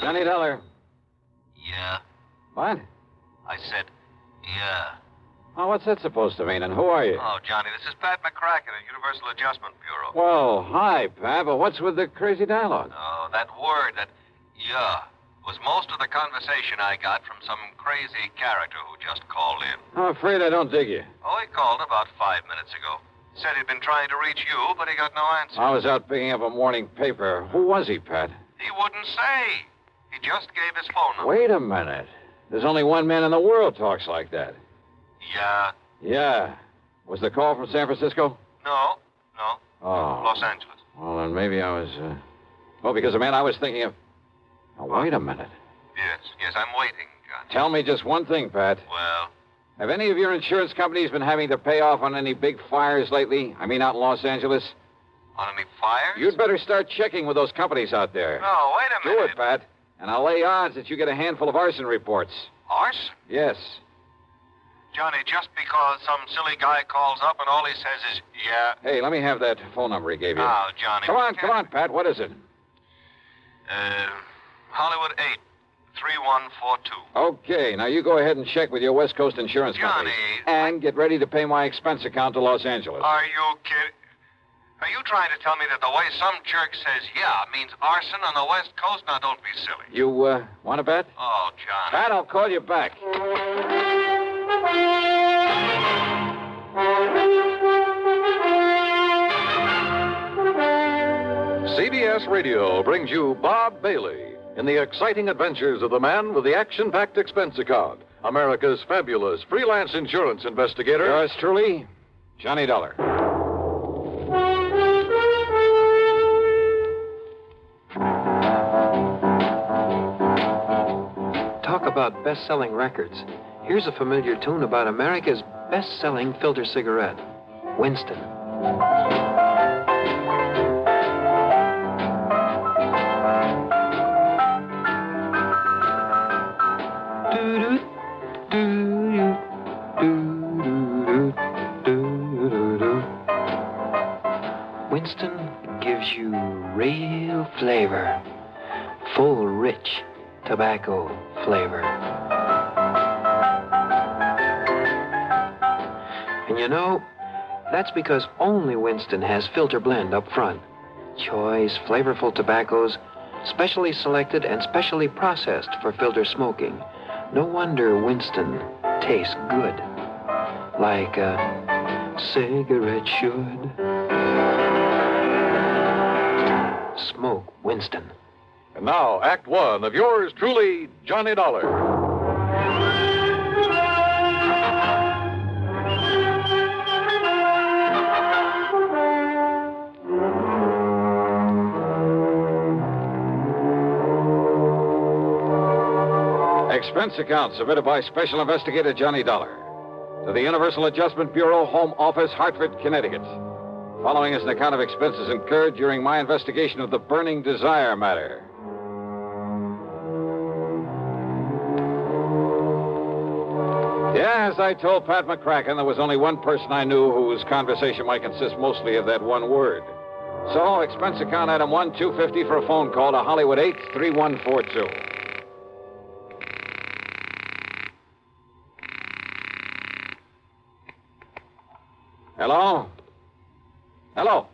Johnny Dollar. Yeah? What? I said, yeah. Oh, what's that supposed to mean, and who are you? Oh, Johnny, this is Pat McCracken at Universal Adjustment Bureau. Well, hi, Pat, but what's with the crazy dialogue? Oh, that word, that yeah, was most of the conversation I got from some crazy character who just called in. I'm afraid I don't dig you. Oh, he called about 5 minutes ago. Said he'd been trying to reach you, but he got no answer. I was out picking up a morning paper. Who was he, Pat? He wouldn't say. He just gave his phone number. Wait a minute. There's only one man in the world talks like that. Yeah? Yeah. Was the call from San Francisco? No. Oh. Los Angeles. Well, then maybe I was, Well, because the man I was thinking of... Now, wait a minute. Yes, I'm waiting, Johnny. Tell me just one thing, Pat. Well? Have any of your insurance companies been having to pay off on any big fires lately? I mean, out in Los Angeles? On any fires? You'd better start checking with those companies out there. No, wait a minute. Do it, Pat. And I'll lay odds that you get a handful of arson reports. Arson? Yes. Johnny, just because some silly guy calls up and all he says is, yeah. Hey, let me have that phone number he gave you. Oh, Johnny. Come on, Pat. What is it? Hollywood 8, 3142. Okay, now you go ahead and check with your West Coast insurance company. Johnny. And get ready to pay my expense account to Los Angeles. Are you kidding? Are you trying to tell me that the way some jerk says yeah means arson on the West Coast? Now, don't be silly. You, want to bet? Oh, Johnny. Pat, I'll call you back. CBS Radio brings you Bob Bailey in the exciting adventures of the man with the action-packed expense account, America's fabulous freelance insurance investigator. Yours truly, Johnny Dollar. Talk about best-selling records. Here's a familiar tune about America's best-selling filter cigarette, Winston. Winston gives you real flavor, full, rich tobacco flavor. And you know, that's because only Winston has filter blend up front. Choice, flavorful tobaccos, specially selected and specially processed for filter smoking. No wonder Winston tastes good, like a cigarette should. Smoke Winston. And now, Act One of yours truly, Johnny Dollar. Expense account submitted by Special Investigator Johnny Dollar to the Universal Adjustment Bureau, Home Office, Hartford, Connecticut. Following is an account of expenses incurred during my investigation of the Burning Desire matter. Yeah, as I told Pat McCracken, there was only one person I knew whose conversation might consist mostly of that one word. So, expense account item 1, $250 for a phone call to Hollywood 8, 3142. Hello? Hello?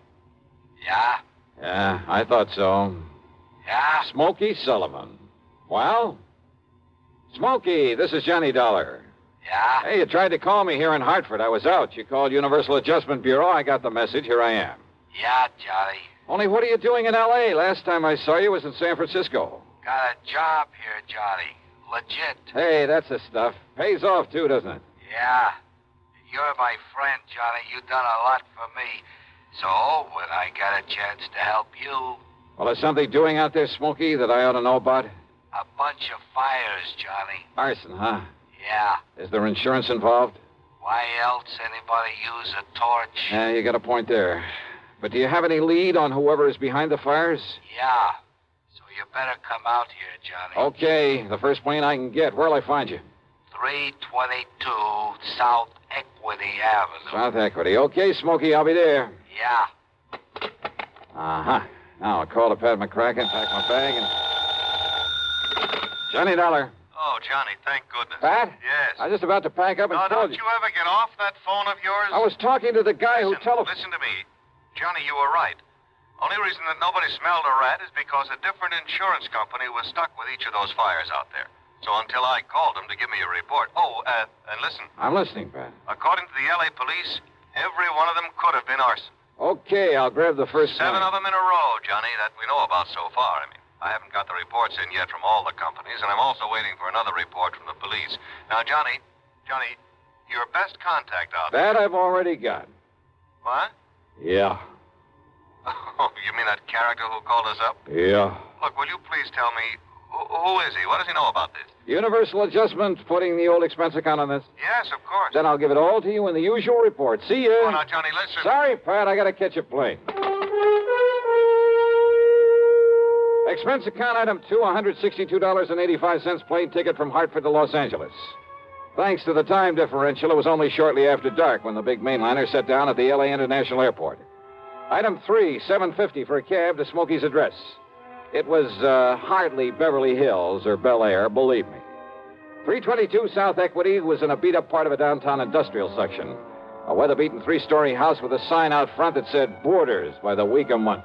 Yeah? Yeah, I thought so. Yeah? Smokey Sullivan. Well? Smokey, this is Johnny Dollar. Yeah? Hey, you tried to call me here in Hartford. I was out. You called Universal Adjustment Bureau. I got the message. Here I am. Yeah, Johnny. Only what are you doing in L.A.? Last time I saw you was in San Francisco. Got a job here, Johnny. Legit. Hey, that's the stuff. Pays off, too, doesn't it? Yeah. You're my friend, Johnny. You've done a lot for me. So, when I get a chance to help you... Well, is something doing out there, Smokey, that I ought to know about? A bunch of fires, Johnny. Arson, huh? Yeah. Is there insurance involved? Why else anybody use a torch? Yeah, you got a point there. But do you have any lead on whoever is behind the fires? Yeah. So you better come out here, Johnny. Okay. The first plane I can get. Where'll I find you? 322 South Equity Avenue. South Equity. Okay, Smokey, I'll be there. Yeah. Uh-huh. Now I'll call to Pat McCracken, pack my bag, and... Johnny Dollar. Oh, Johnny, thank goodness. Pat? Yes. I was just about to pack up and No, call don't you ever get off that phone of yours? I was talking to the guy who Listen to me. Johnny, you were right. Only reason that nobody smelled a rat is because a different insurance company was stuck with each of those fires out there. So until I called them to give me a report. Oh, and listen. I'm listening, Pat. According to the L.A. police, every one of them could have been arson. Okay, I'll grab the first 7 one. of them in a row, Johnny, that we know about so far. I mean, I haven't got the reports in yet from all the companies, and I'm also waiting for another report from the police. Now, Johnny, your best contact out there. That I've already got. What? Yeah. Oh, you mean that character who called us up? Yeah. Look, will you please tell me, who is he? What does he know about this? Universal Adjustment putting the old expense account on this? Yes, of course. Then I'll give it all to you in the usual report. See ya. Oh, now, Johnny, listen. Sorry, Pat, I gotta catch a plane. Expense account item 2, $162.85 plane ticket from Hartford to Los Angeles. Thanks to the time differential, it was only shortly after dark when the big mainliner set down at the L.A. International Airport. Item 3, $7.50 for a cab to Smokey's address. It was hardly Beverly Hills or Bel Air, believe me. 322 South Equity was in a beat-up part of a downtown industrial section. A weather-beaten 3-story house with a sign out front that said Boarders by the week a month.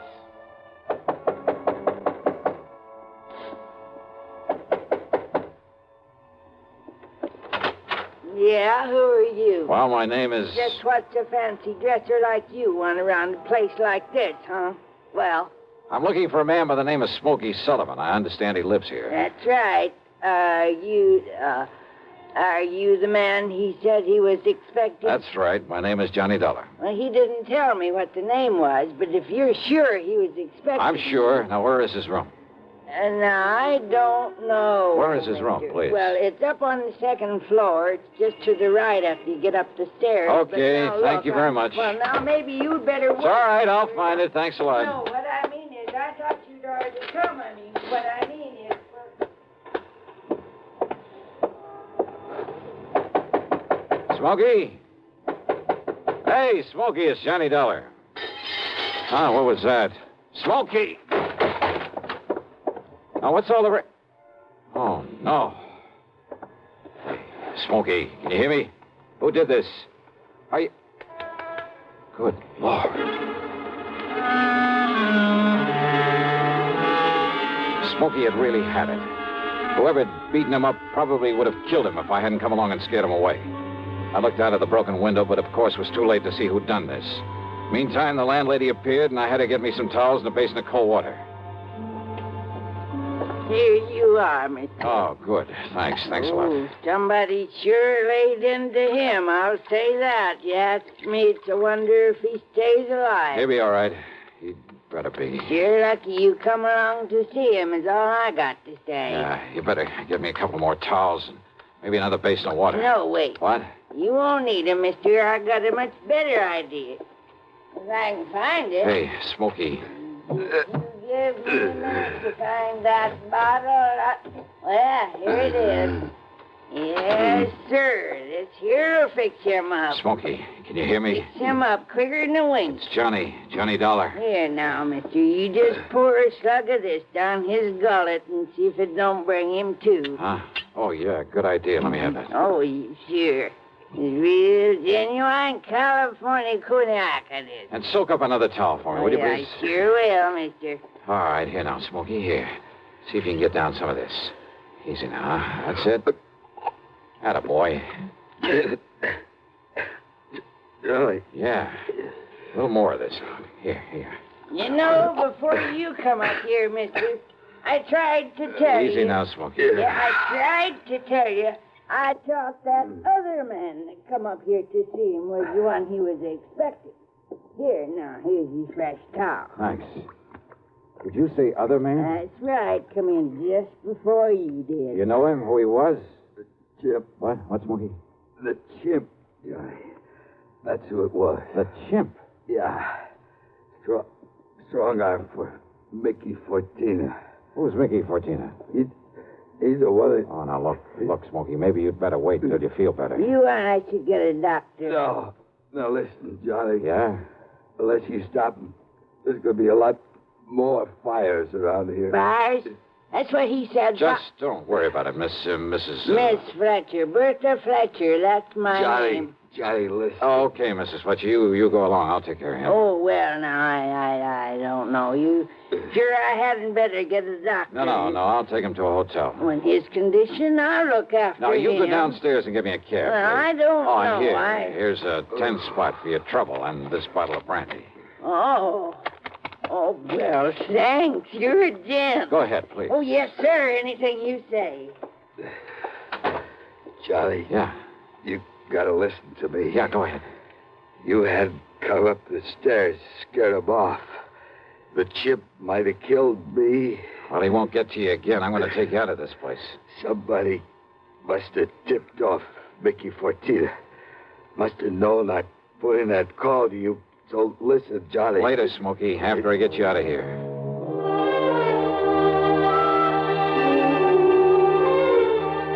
Yeah, who are you? Well, my name is... Just what's a fancy dresser like you want around a place like this, huh? Well, I'm looking for a man by the name of Smokey Sullivan. I understand he lives here. that's right. Are you the man he said he was expecting? That's right. My name is Johnny Dollar. Well, he didn't tell me what the name was, but if you're sure he was expecting... I'm sure. Now, where is his room? And I don't know. Where is his room, please? Well, it's up on the second floor. It's just to the right after you get up the stairs. Okay, But now, thank look, you very much. Well, now maybe you'd better... It's all right. I'll find it. Thanks a lot. No, what I mean is, I thought you'd already come. I mean, what I mean is... Smokey? Hey, Smokey, it's Johnny Dollar. Ah, what was that? Smokey! Now, what's all the... Oh, no. Hey, Smokey, can you hear me? Who did this? Are you... Good Lord. Smokey had really had it. Whoever'd beaten him up probably would have killed him if I hadn't come along and scared him away. I looked out of the broken window, but of course it was too late to see who'd done this. Meantime, the landlady appeared, and I had to get me some towels and a basin of cold water. Here you are, Mr. Oh, good. Thanks a lot. Somebody sure laid into him, I'll say that. You ask me, it's a wonder if he stays alive. He'll be all right. He'd better be. You're lucky you come along to see him, is all I got to say. Yeah, you better get me a couple more towels and maybe another basin of water. No, wait. What? You won't need him, mister. I got a much better idea. If I can find it. Hey, Smokey. Give me a minute to find that bottle. Well, here it is. Yes, sir. This here'll fix him up. Smokey, can you hear me? Fix him up quicker than a wink. It's Johnny Dollar. Here now, mister. You just pour a slug of this down his gullet and see if it don't bring him to. Huh? Oh, yeah, good idea. Let me have that. Oh, sure. It's real genuine California cognac, it is. And soak up another towel for me, will you, I please? sure will, mister. All right, here now, Smokey, here. See if you can get down some of this. Easy now, huh? That's it. Attaboy. Really? Yeah. A little more of this. Here. You know, before you come up here, mister, I tried to tell you. Easy now, Smokey. Yeah, I tried to tell you. I thought that other man that come up here to see him was the one he was expecting. Here, now, here's your fresh towel. Thanks. Did you say other man? That's right. Come in just before you did. You know him, who he was? The chimp. What? What, Smokey? The chimp, Johnny. That's who it was. The chimp. Yeah. Strong arm for Mickey Fortina. Who's Mickey Fortina? He's the one that... Oh, now, look, Smokey, maybe you'd better wait until you feel better. You and I should get a doctor. No. Now, listen, Johnny. Yeah? Unless you stop him, there's going to be a lot more fires around here. Fires? That's what he said. Just don't worry about it, Mrs. Miss Fletcher. Bertha Fletcher. That's my name. Johnny, listen. Oh, okay, Mrs. Fletcher. You go along. I'll take care of him. Oh, well, now, I don't know. You sure I hadn't better get a doctor? No. I'll take him to a hotel. In his condition, I'll look after him. Now, you go downstairs and give me a cab. Well, please. I don't know. Here's a 10 spot for your trouble and this bottle of brandy. Oh, well, thanks. You're a gent. Go ahead, please. Oh, yes, sir. Anything you say. Johnny. Yeah. You gotta listen to me. Yeah, go ahead. You had come up the stairs, scared him off. The chip might have killed me. Well, he won't get to you again. I'm going to take you out of this place. Somebody must have tipped off Mickey Fortina. Must have known I'd put in that call to you. So listen, Johnny. Later, Smokey, after I get you out of here.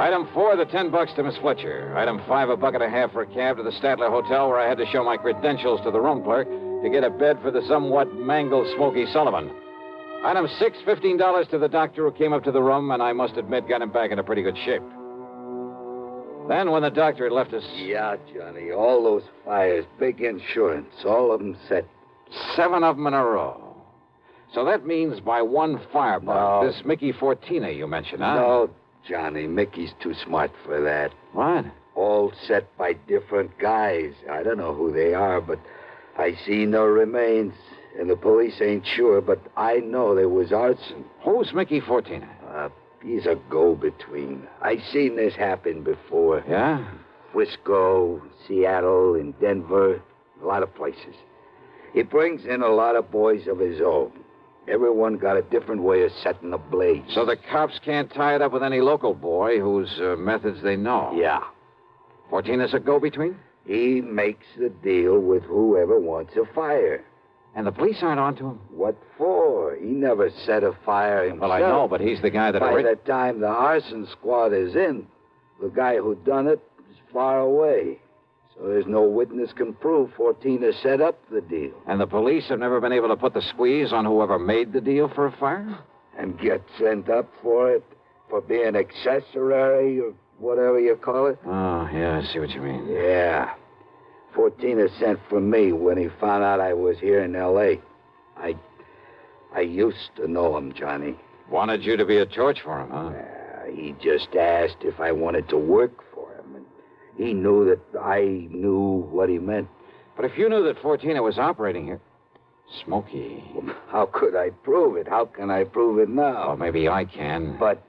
Item 4, the $10 to Miss Fletcher. Item 5, $1.50 for a cab to the Statler Hotel, where I had to show my credentials to the room clerk to get a bed for the somewhat mangled Smokey Sullivan. Item 6, $15 to the doctor who came up to the room, and I must admit got him back into pretty good shape. Then, when the doctor had left us... Yeah, Johnny, all those fires, big insurance, all of them set. 7 of them in a row. So that means by one firebug, No. this Mickey Fortina you mentioned, huh? No, Johnny, Mickey's too smart for that. What? All set by different guys. I don't know who they are, but I see no remains. And the police ain't sure, but I know there was arson. Who's Mickey Fortina? He's a go-between. I seen this happen before. Yeah? Frisco, Seattle, and Denver, a lot of places. He brings in a lot of boys of his own. Everyone got a different way of setting a blaze. So the cops can't tie it up with any local boy whose methods they know. Yeah. Fortina's a go-between? He makes the deal with whoever wants a fire. And the police aren't onto him? What for? He never set a fire himself. Well, I know, but he's the guy that... By the time the arson squad is in, the guy who done it is far away. So there's no witness can prove Fortina set up the deal. And the police have never been able to put the squeeze on whoever made the deal for a fire? And get sent up for it? For being accessory or whatever you call it? Oh, yeah, I see what you mean. Yeah. Fortina sent for me when he found out I was here in L.A. I used to know him, Johnny. Wanted you to be a torch for him, huh? He just asked if I wanted to work for him. And he knew that I knew what he meant. But if you knew that Fortina was operating here... Smokey. How could I prove it? How can I prove it now? Well, maybe I can. But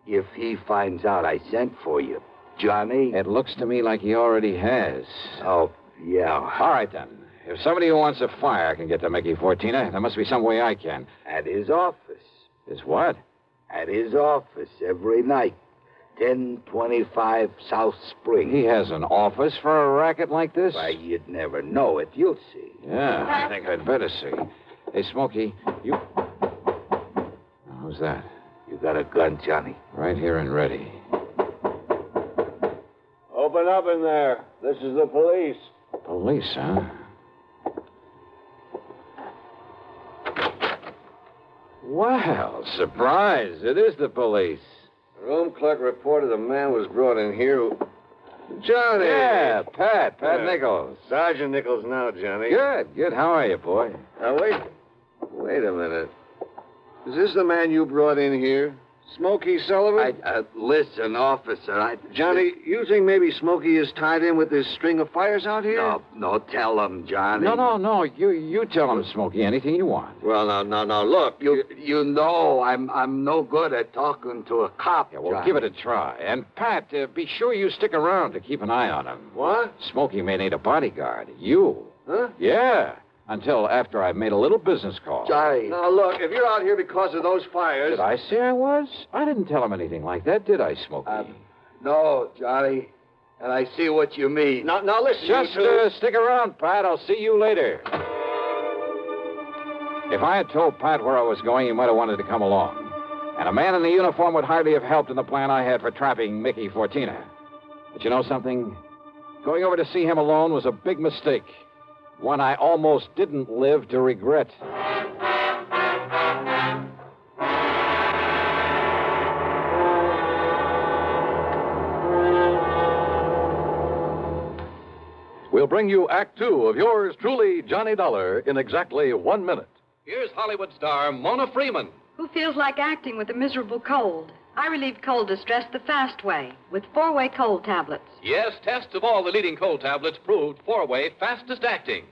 if he finds out I sent for you, Johnny... It looks to me like he already has. Oh, yeah. All right, then. If somebody who wants a fire can get to Mickey Fortina, there must be some way I can. At his office. Is what? At his office every night. 1025 South Spring. He has an office for a racket like this? Why, you'd never know it. You'll see. Yeah, I think I'd better see. Hey, Smokey, you... Who's that? You got a gun, Johnny? Right here and ready. Open up in there. This is the police. Police, huh? Well, surprise. It is the police. The room clerk reported a man was brought in here who... Johnny! Yeah, Pat Nichols. Sergeant Nichols now, Johnny. Good. How are you, boy? Now, wait a minute. Is this the man you brought in here? Smokey Sullivan? Listen, officer, Johnny, you think maybe Smokey is tied in with this string of fires out here? No, tell him, Johnny. No. You tell him, Smokey, anything you want. Well, now, look. You know I'm no good at talking to a cop, Yeah, well, Johnny. give it a try. And, Pat, be sure you stick around to keep an eye on him. What? Smokey may need a bodyguard. You. Huh? Yeah, until after I've made a little business call. Johnny. Now, look, if you're out here because of those fires... Did I say I was? I didn't tell him anything like that, did I, Smokey? No, Johnny. And I see what you mean. Now listen, Just you two... stick around, Pat. I'll see you later. If I had told Pat where I was going, he might have wanted to come along. And a man in the uniform would hardly have helped in the plan I had for trapping Mickey Fortina. But you know something? Going over to see him alone was a big mistake. One I almost didn't live to regret. We'll bring you Act Two of yours truly, Johnny Dollar, in exactly 1 minute. Here's Hollywood star Mona Freeman. Who feels like acting with a miserable cold? I relieve cold distress the fast way with 4-way cold tablets. Yes, tests of all the leading cold tablets proved 4-way fastest acting.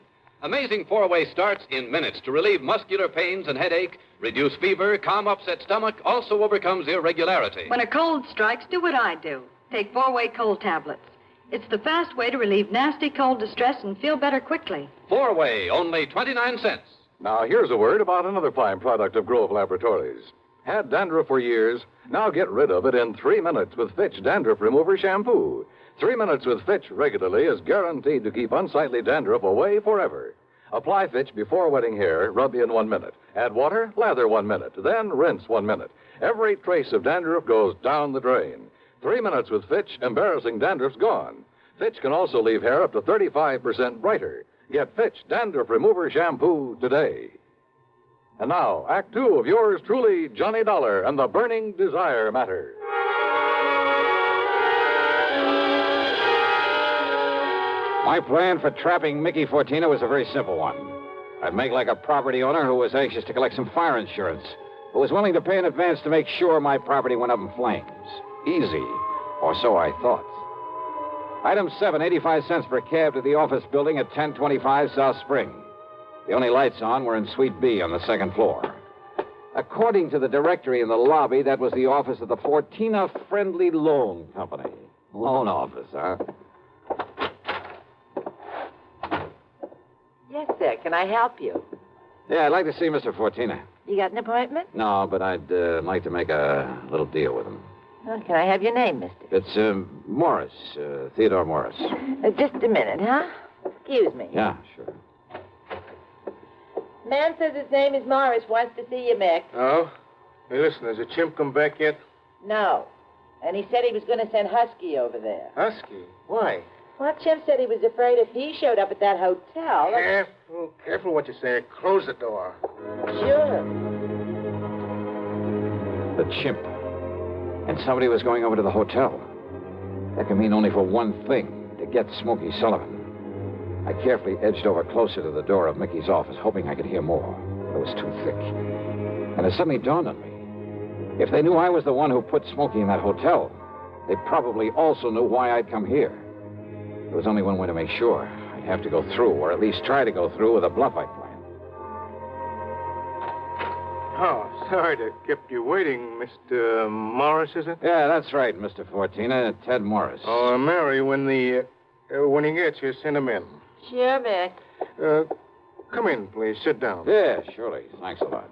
Amazing 4-way starts in minutes to relieve muscular pains and headache, reduce fever, calm upset stomach, also overcomes irregularity. When a cold strikes, do what I do. Take 4-way cold tablets. It's the fast way to relieve nasty cold distress and feel better quickly. 4-way, only 29 cents. Now, here's a word about another fine product of Grove Laboratories. Had dandruff for years? Now get rid of it in 3 minutes with Fitch Dandruff Remover Shampoo. 3 minutes with Fitch regularly is guaranteed to keep unsightly dandruff away forever. Apply Fitch before wetting hair, rub in 1 minute. Add water, lather 1 minute, then rinse 1 minute. Every trace of dandruff goes down the drain. 3 minutes with Fitch, embarrassing dandruff's gone. Fitch can also leave hair up to 35% brighter. Get Fitch Dandruff Remover Shampoo today. And now, Act Two of yours truly, Johnny Dollar and the Burning Desire Matter. My plan for trapping Mickey Fortina was a very simple one. I'd make like a property owner who was anxious to collect some fire insurance, who was willing to pay in advance to make sure my property went up in flames. Easy, or so I thought. Item 7, 85 cents per cab to the office building at 1025 South Spring. The only lights on were in Suite B on the second floor. According to the directory in the lobby, that was the office of the Fortina Friendly Loan Company. Loan office, huh? Yes, sir. Can I help you? Yeah, I'd like to see Mr. Fortina. You got an appointment? No, but I'd like to make a little deal with him. Oh, can I have your name, mister? It's Morris, Theodore Morris. Just a minute, huh? Excuse me. Yeah, sure. Man says his name is Morris, wants to see you, Mick. Oh? Hey, listen, has the chimp come back yet? No. And he said he was going to send Husky over there. Husky? Why? Well, Chimp said he was afraid if he showed up at that hotel... Careful what you say. Close the door. Sure. The chimp. And somebody was going over to the hotel. That can mean only for one thing, to get Smokey Sullivan. I carefully edged over closer to the door of Mickey's office, hoping I could hear more. It was too thick. And it suddenly dawned on me. If they knew I was the one who put Smokey in that hotel, they probably also knew why I'd come here. There was only one way to make sure. I'd have to go through, or at least try to go through, with a bluff I planned. Oh, sorry to keep you waiting, Mr. Morris, is it? Yeah, that's right, Mr. Fortina. Ted Morris. Oh, Mary, when he gets here, send him in. Sure, Mick. Come in, please. Sit down. Yeah, surely. Thanks a lot.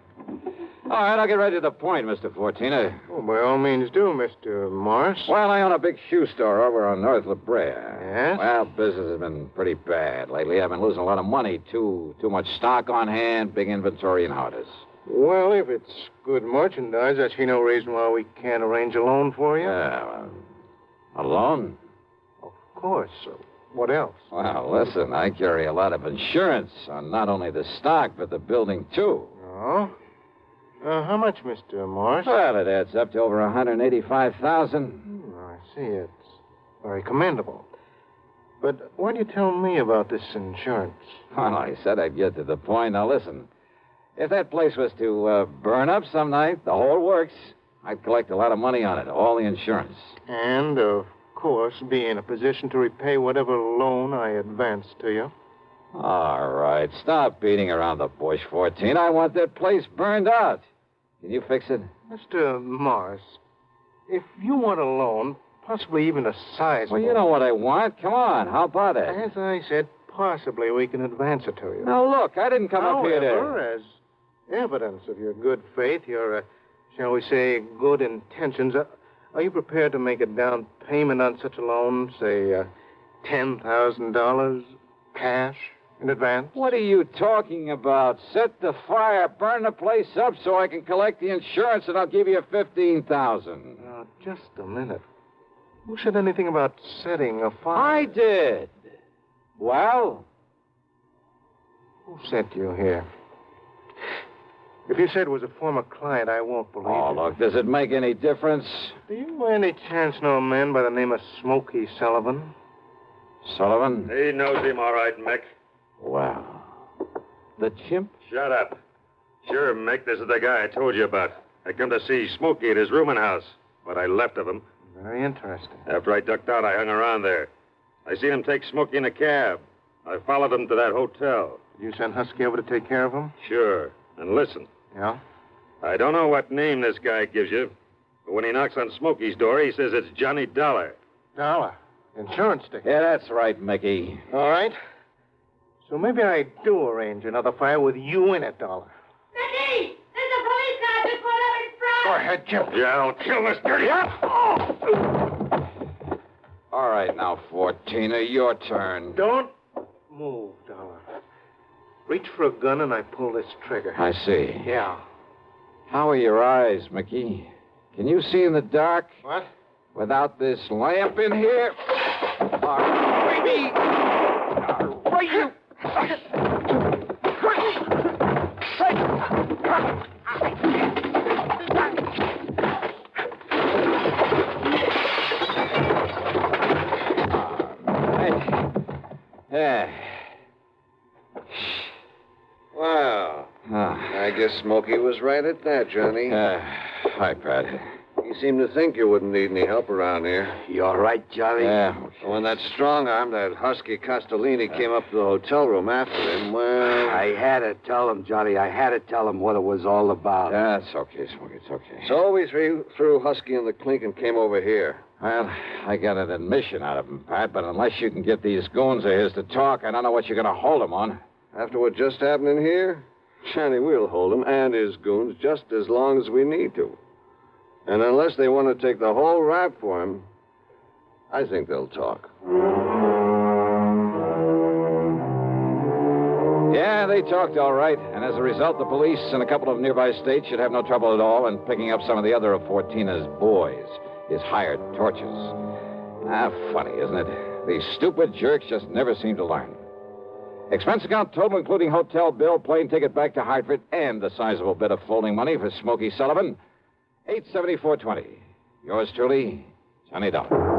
All right, I'll get right to the point, Mr. Fortina. Oh, by all means do, Mr. Morris. Well, I own a big shoe store over on North La Brea. Yes? Well, business has been pretty bad lately. I've been losing a lot of money. Too much stock on hand, big inventory, and how it is. Well, if it's good merchandise, I see no reason why we can't arrange a loan for you. Yeah, well, a loan? Of course. What else? Well, listen, I carry a lot of insurance on not only the stock, but the building, too. Oh? How much, Mr. Morris? Well, it adds up to over $185,000. I see. It's very commendable. But why do you tell me about this insurance? Well, I said I'd get to the point. Now, listen. If that place was to burn up some night, the whole works, I'd collect a lot of money on it, all the insurance. And, of course, be in a position to repay whatever loan I advance to you. All right, stop beating around the bush, 14. I want that place burned out. Can you fix it? Mr. Morris, if you want a loan, possibly even a sizable... Well, you know what I want. Come on, how about it? As I said, possibly we can advance it to you. Now, look, I didn't come up here to... However, as evidence of your good faith, your, shall we say, good intentions, are you prepared to make a down payment on such a loan, say, $10,000 cash in advance? What are you talking about? Set the fire, burn the place up so I can collect the insurance, and I'll give you $15,000. Now, just a minute. Who said anything about setting a fire? I did. Well? Who sent you here? If you said it was a former client, I won't believe Oh, it. look, does it make any difference? Do you by any chance know a man by the name of Smokey Sullivan? Sullivan? He knows him all right, Mick. Well, the chimp? Shut up. Sure, Mick, this is the guy I told you about. I come to see Smokey at his rooming house. What I left of him. Very interesting. After I ducked out, I hung around there. I seen him take Smokey in a cab. I followed him to that hotel. Did you send Husky over to take care of him? Sure. And listen. Yeah? I don't know what name this guy gives you, but when he knocks on Smokey's door, he says it's Johnny Dollar. Dollar? Insurance ticket? Yeah, that's right, Mickey. All right. So maybe I do arrange another fire with you in it, Dollar. Mickey! There's a police car just pulled up in front! Go ahead, Chip. Yeah, I'll kill this dirty... All right, now, Fortina, your turn. Don't move, Dollar. Reach for a gun and I pull this trigger. I see. Yeah. How are your eyes, Mickey? Can you see in the dark? What? Without this lamp in here? All right, you... Well, I guess Smokey was right at that, Johnny. Hi, Pat. You seem to think you wouldn't need any help around here. You all right, Johnny? Yeah. Okay. When that strong arm, that husky Castellini, came up to the hotel room after him, well... I had to tell him, Johnny. I had to tell him what it was all about. That's okay, Smokey. It's okay. So we threw Husky in the clink and came over here. Well, I got an admission out of him, Pat, but unless you can get these goons of his to talk, I don't know what you're going to hold him on. After what just happened in here, Johnny, we'll hold him and his goons just as long as we need to. And unless they want to take the whole rap for him, I think they'll talk. Yeah, they talked all right. And as a result, the police in a couple of nearby states should have no trouble at all in picking up some of the other of Fortina's boys, his hired torches. Funny, isn't it? These stupid jerks just never seem to learn. Expense account total, including hotel bill, plane ticket back to Hartford, and the sizable bit of folding money for Smokey Sullivan. $874.20. Yours truly, Johnny Dollar.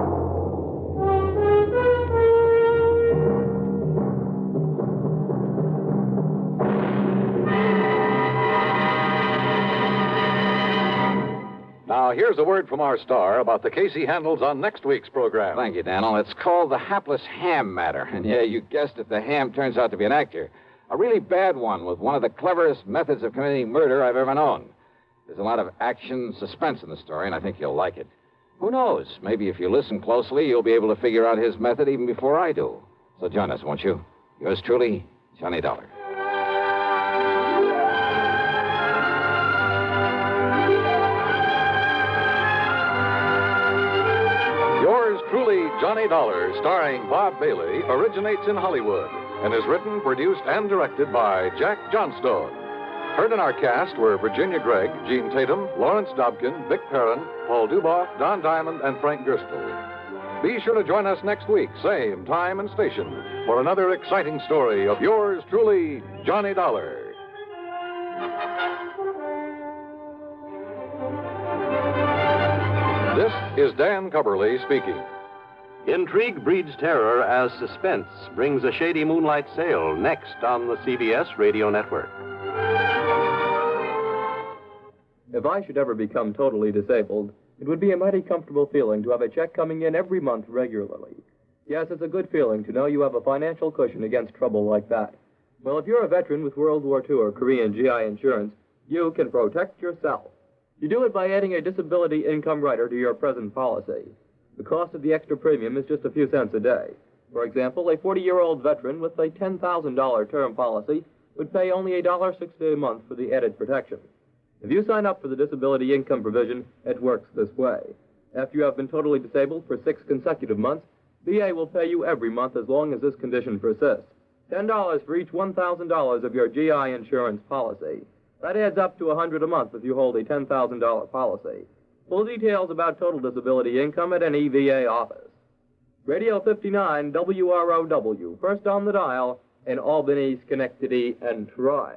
Now, here's a word from our star about the case he handles on next week's program. Thank you, Daniel. It's called the hapless ham matter. And yeah, you guessed it, the ham turns out to be an actor. A really bad one with one of the cleverest methods of committing murder I've ever known. There's a lot of action, suspense in the story, and I think you'll like it. Who knows? Maybe if you listen closely, you'll be able to figure out his method even before I do. So join us, won't you? Yours truly, Johnny Dollar. Yours truly, Johnny Dollar, starring Bob Bailey, originates in Hollywood and is written, produced, and directed by Jack Johnstone. Heard in our cast were Virginia Gregg, Gene Tatum, Lawrence Dobkin, Vic Perrin, Paul Duboff, Don Diamond, and Frank Gerstle. Be sure to join us next week, same time and station, for another exciting story of yours truly, Johnny Dollar. This is Dan Cubberly speaking. Intrigue breeds terror as suspense brings a shady moonlight sail next on the CBS Radio Network. If I should ever become totally disabled, it would be a mighty comfortable feeling to have a check coming in every month regularly. Yes, it's a good feeling to know you have a financial cushion against trouble like that. Well, if you're a veteran with World War II or Korean GI insurance, you can protect yourself. You do it by adding a disability income rider to your present policy. The cost of the extra premium is just a few cents a day. For example, a 40-year-old veteran with a $10,000 term policy would pay only $1.60 a month for the added protection. If you sign up for the disability income provision, it works this way. After you have been totally disabled for 6 consecutive months, VA will pay you every month as long as this condition persists. $10 for each $1,000 of your GI insurance policy. That adds up to $100 a month if you hold a $10,000 policy. Full details about total disability income at any VA office. Radio 59 WROW, first on the dial in Albany, Schenectady, and Troy.